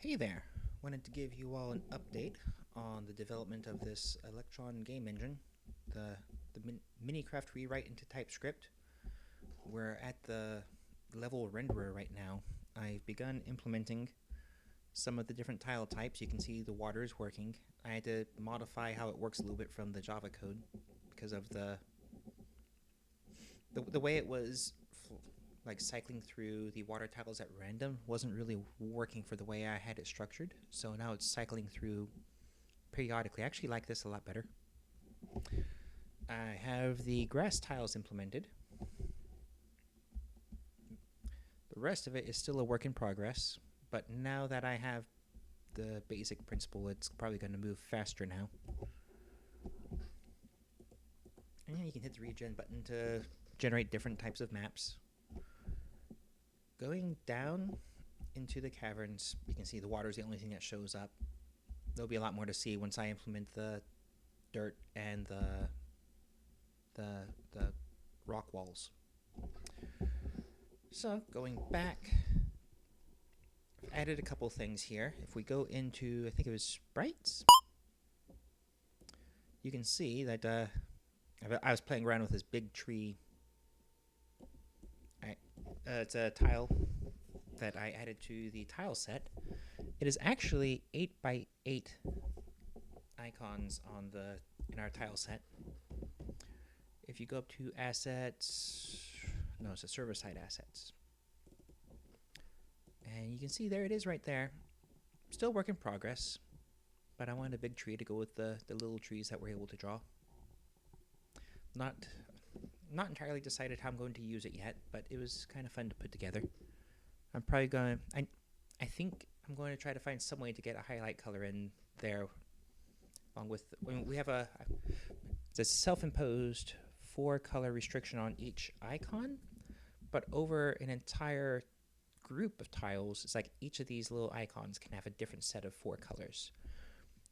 Hey there! Wanted to give you all an update on the development of this Electron game engine, the Minecraft rewrite into TypeScript. We're at the level renderer right now. I've begun implementing some of the different tile types. You can see the water is working. I had to modify how it works a little bit from the Java code because of the way it was like cycling through the water tiles at random wasn't really working for the way I had it structured. So now it's cycling through periodically. I actually like this a lot better. I have the grass tiles implemented. The rest of it is still a work in progress, but now that I have the basic principle, it's probably going to move faster now. And you can hit the regen button to generate different types of maps. Going down into the caverns, you can see the water is the only thing that shows up. There'll be a lot more to see once I implement the dirt and the rock walls. So going back, I've added a couple things here. If we go into, I think it was sprites, you can see that I was playing around with this big tree. It's a tile that I added to the tile set. It is actually 8x8 icons in our tile set. If you go up to assets, no, it's a server-side assets. And you can see there it is right there. Still work in progress, but I wanted a big tree to go with the little trees that we're able to draw. Not entirely decided how I'm going to use it yet, but it was kind of fun to put together. I'm probably going to, I think I'm going to try to find some way to get a highlight color in there, along with, we have it's a self-imposed 4-color restriction on each icon, but over an entire group of tiles, it's like each of these little icons can have a different set of 4 colors.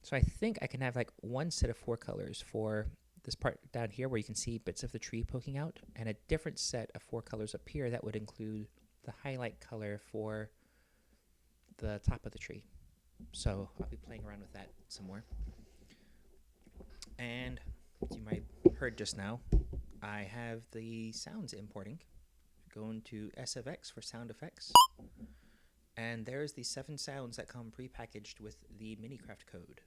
So I think I can have like one set of 4 colors for this part down here where you can see bits of the tree poking out, and a different set of 4 colors up here that would include the highlight color for the top of the tree. So I'll be playing around with that some more. And as you might have heard just now, I have the sounds importing. Go into S of X for sound effects. And there's the 7 sounds that come pre-packaged with the Minecraft code.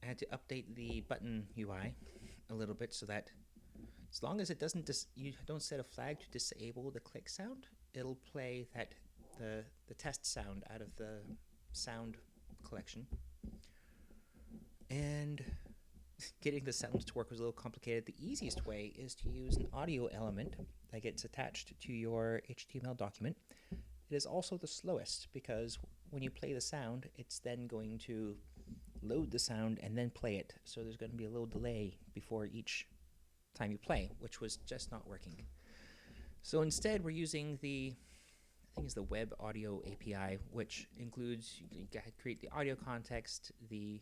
I had to update the button UI a little bit so that as long as it doesn't you don't set a flag to disable the click sound, it'll play the test sound out of the sound collection. And getting the sounds to work was a little complicated. The easiest way is to use an audio element that gets attached to your HTML document. It is also the slowest because when you play the sound, it's then going to load the sound and then play it. So there's going to be a little delay before each time you play, which was just not working. So instead, we're using I think it's the web audio API, which includes, you create the audio context, the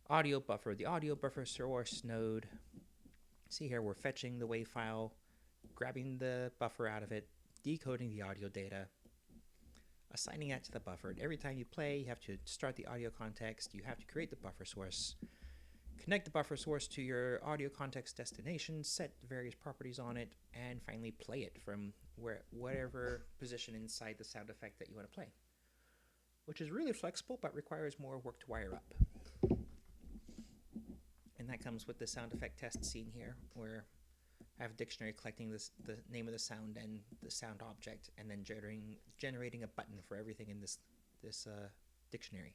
audio buffer source node. See here, we're fetching the WAV file, grabbing the buffer out of it, decoding the audio data, assigning that to the buffer. And every time you play, you have to start the audio context, you have to create the buffer source, connect the buffer source to your audio context destination, set various properties on it, and finally play it from whatever position inside the sound effect that you want to play, which is really flexible but requires more work to wire up. And that comes with the sound effect test scene here, where I have a dictionary collecting the name of the sound and the sound object, and then generating a button for everything in this dictionary.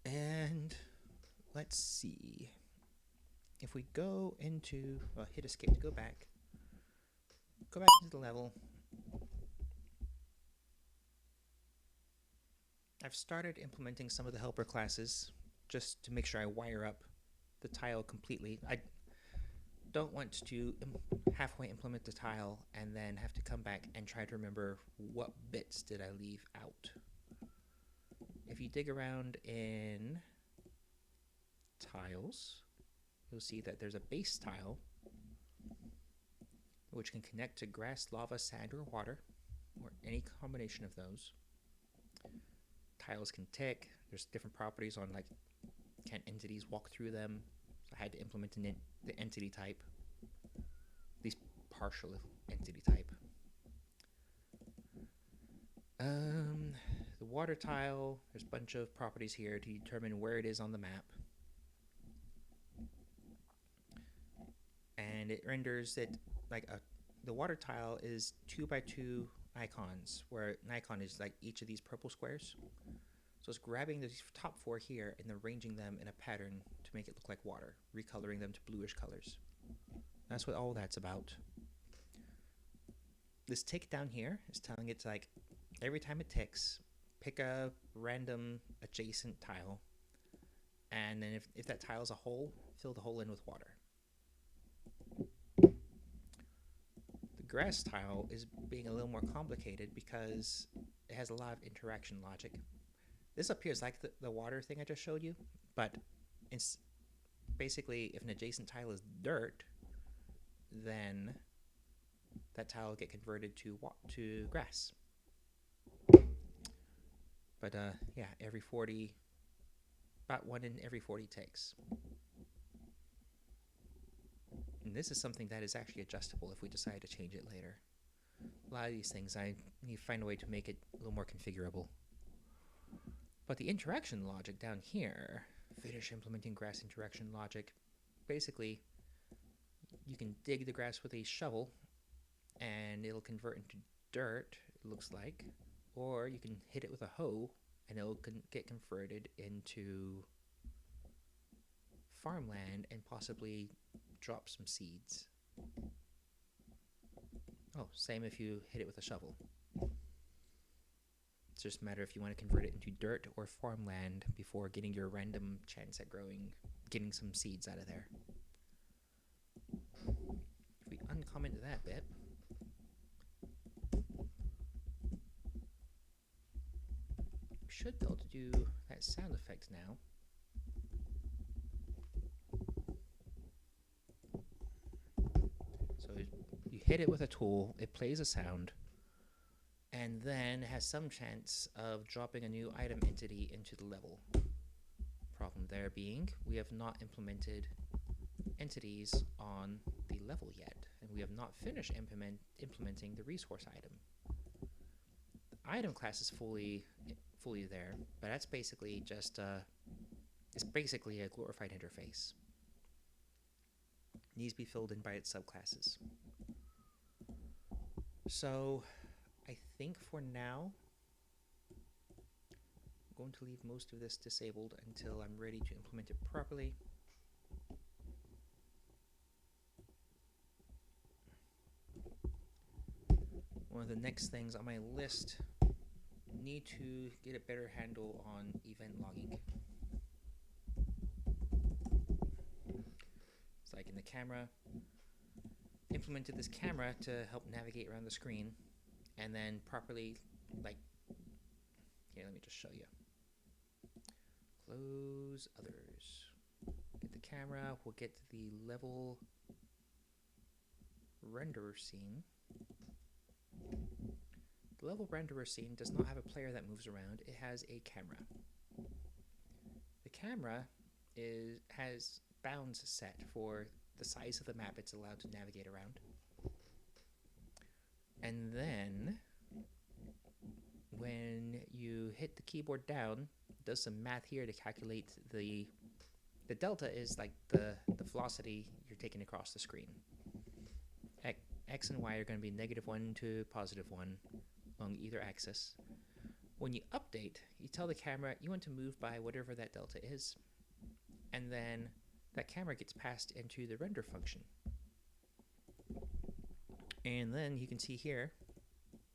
And let's see. If we go into, hit escape to go back into the level. I've started implementing some of the helper classes just to make sure I wire up the tile completely. I don't want to halfway implement the tile and then have to come back and try to remember what bits did I leave out. If you dig around in tiles, you'll see that there's a base tile which can connect to grass, lava, sand, or water, or any combination of those. Tiles can tick. There's different properties on, like, can entities walk through them? So I had to implement the entity type, at least partial entity type. The water tile, there's a bunch of properties here to determine where it is on the map. And it renders it like the water tile is 2x2 icons, where an icon is like each of these purple squares. So it's grabbing the top 4 here and arranging them in a pattern to make it look like water, recoloring them to bluish colors. That's what all that's about. This tick down here is telling it to, like, every time it ticks, pick a random adjacent tile, and then if that tile is a hole, fill the hole in with water. The grass tile is being a little more complicated because it has a lot of interaction logic. This appears like the water thing I just showed you, but it's basically, if an adjacent tile is dirt, then that tile will get converted to grass. But yeah, every 40, about 1 in every 40 takes. And this is something that is actually adjustable if we decide to change it later. A lot of these things, I need to find a way to make it a little more configurable. But the interaction logic down here, finish implementing grass interaction logic. Basically, you can dig the grass with a shovel and it'll convert into dirt, it looks like. Or you can hit it with a hoe and it'll get converted into farmland and possibly drop some seeds. Oh, same if you hit it with a shovel. It's just a matter if you want to convert it into dirt or farmland before getting your random chance at getting some seeds out of there. If we uncomment that bit, we should be able to do that sound effect now. So you hit it with a tool, it plays a sound, and then has some chance of dropping a new item entity into the level. Problem there being, we have not implemented entities on the level yet, and we have not finished implementing the resource item. The item class is fully there, but that's basically just it's basically a glorified interface. It needs to be filled in by its subclasses. So I think for now, I'm going to leave most of this disabled until I'm ready to implement it properly. One of the next things on my list, need to get a better handle on event logging. It's like in the camera, implemented this camera to help navigate around the screen, and then properly, like, here, let me just show you. Close others. Get the camera, we'll get to the level renderer scene. The level renderer scene does not have a player that moves around, it has a camera. The camera has bounds set for the size of the map it's allowed to navigate around. And then when you hit the keyboard down, it does some math here to calculate the delta is like the velocity you're taking across the screen. X and Y are going to be -1 to +1 along either axis. When you update, you tell the camera you want to move by whatever that delta is, and then that camera gets passed into the render function. And then you can see here,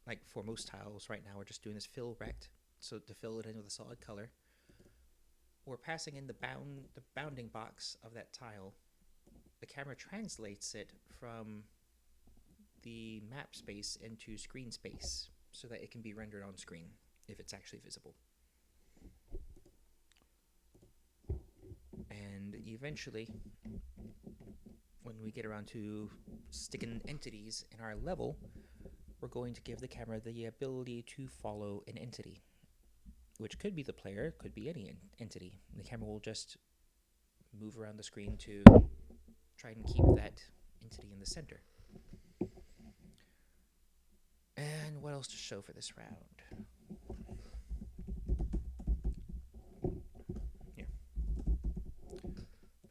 like for most tiles right now, we're just doing this fill rect, so to fill it in with a solid color. We're passing in the bounding box of that tile. The camera translates it from the map space into screen space so that it can be rendered on screen if it's actually visible. And eventually, when we get around to sticking entities in our level, we're going to give the camera the ability to follow an entity, which could be the player, could be any entity. The camera will just move around the screen to try and keep that entity in the center. And what else to show for this round?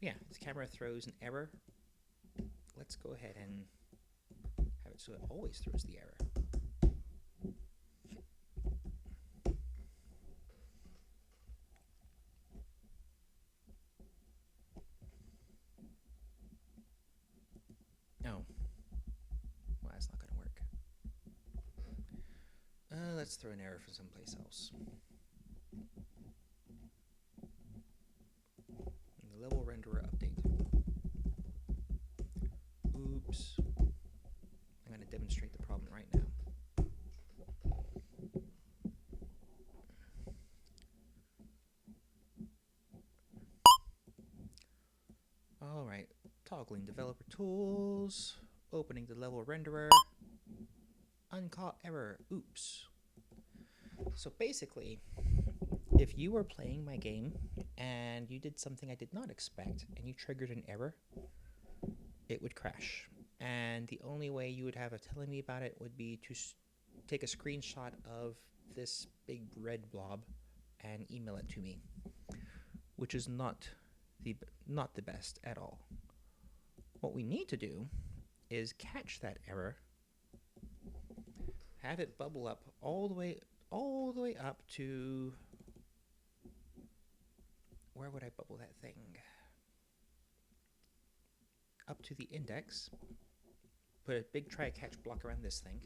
Yeah, the camera throws an error. Let's go ahead and have it so it always throws the error. Oh. Well, that's not going to work. Let's throw an error from someplace else. And the level renderer update. Oops. I'm going to demonstrate the problem right now. Alright, toggling developer tools, opening the level renderer, uncaught error, oops. So basically, if you were playing my game and you did something I did not expect and you triggered an error, it would crash. And the only way you would have of telling me about it would be to take a screenshot of this big red blob and email it to me, which is not the best at all. What we need to do is catch that error, have it bubble up all the way up to, where would I bubble that thing? Up to the index. Put a big try catch block around this thing.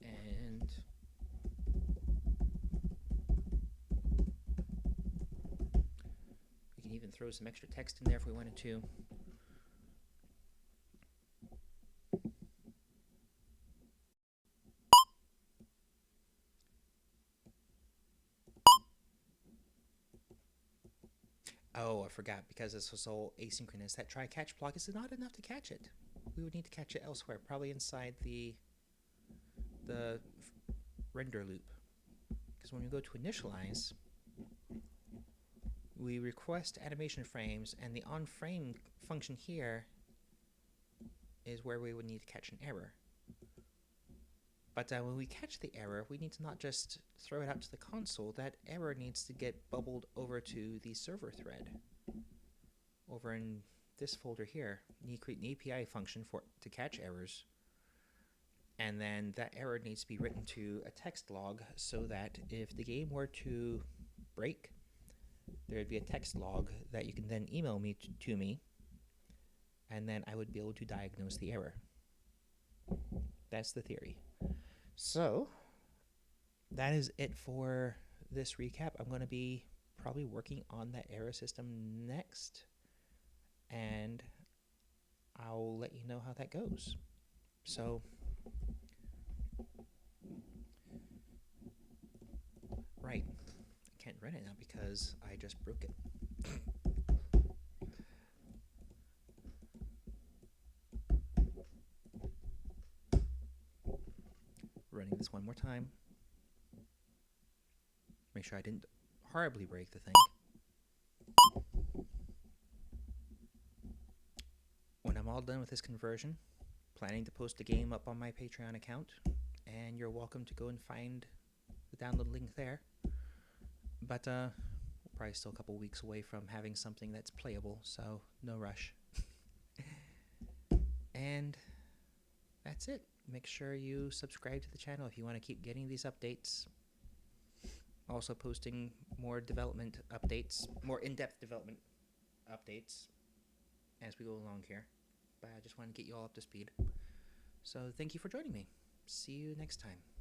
And we can even throw some extra text in there if we wanted to. Oh, I forgot, because this was all asynchronous. That try catch block is not enough to catch it. We would need to catch it elsewhere, probably inside the render loop. Because when we go to initialize, we request animation frames, and the onFrame function here is where we would need to catch an error. But when we catch the error, we need to not just throw it out to the console. That error needs to get bubbled over to the server thread. Over in this folder here, you need to create an API function to catch errors. And then that error needs to be written to a text log so that if the game were to break, there would be a text log that you can then email me to me, and then I would be able to diagnose the error. That's the theory. So that is it for this recap. I'm going to be probably working on that error system next, and I'll let you know how that goes. So right, I can't run it now because I just broke it. Running this one more time. Make sure I didn't horribly break the thing. When I'm all done with this conversion, planning to post the game up on my Patreon account, and you're welcome to go and find the download link there. But we're probably still a couple weeks away from having something that's playable, so no rush. And that's it. Make sure you subscribe to the channel if you want to keep getting these updates. Also posting more development updates, more in-depth development updates as we go along here. But I just want to get you all up to speed. So thank you for joining me. See you next time.